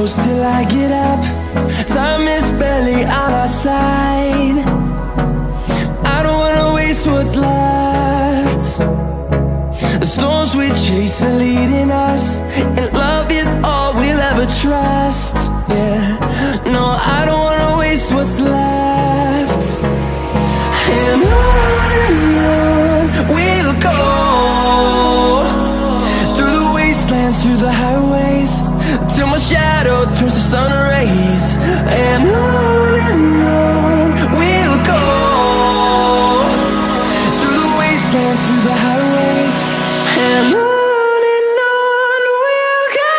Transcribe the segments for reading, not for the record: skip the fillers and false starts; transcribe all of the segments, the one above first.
close till I get up. Time is barely on our side. I don't wanna waste what's left. The storms we chase are leading us, and love is all we'll ever trust. Yeah, no, I don't wanna waste what's left. And on we'll go, through the wastelands, through the highways, till my shadow turns to sun rays. And on we'll go, through the wastelands, through the highways, and on we'll go.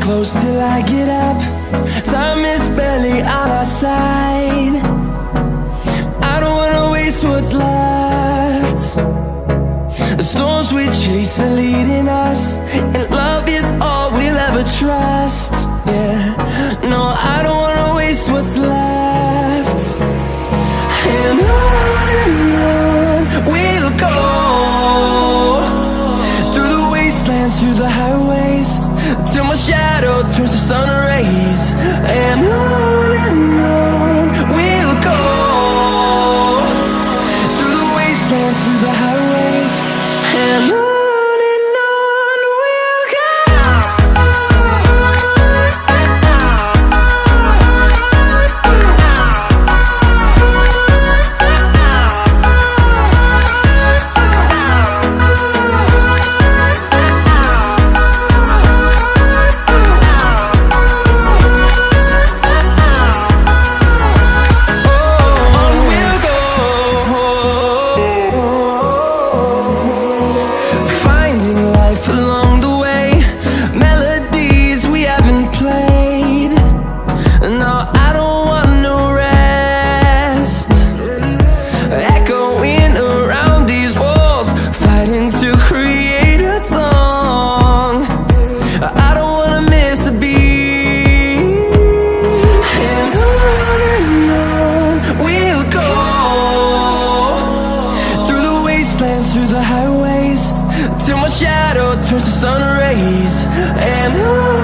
Close till I get up. Time is barely on our side. I don't wanna waste what's left. The storms we chase are leading us, and love is all we'll ever trust. Yeah, no, I don't wanna waste what's left. And on we'll go, through the wastelands, through the highways, till my shadow turns to sun rays. And on we'll go, through the wastelands, through the highways, and on we'll go. you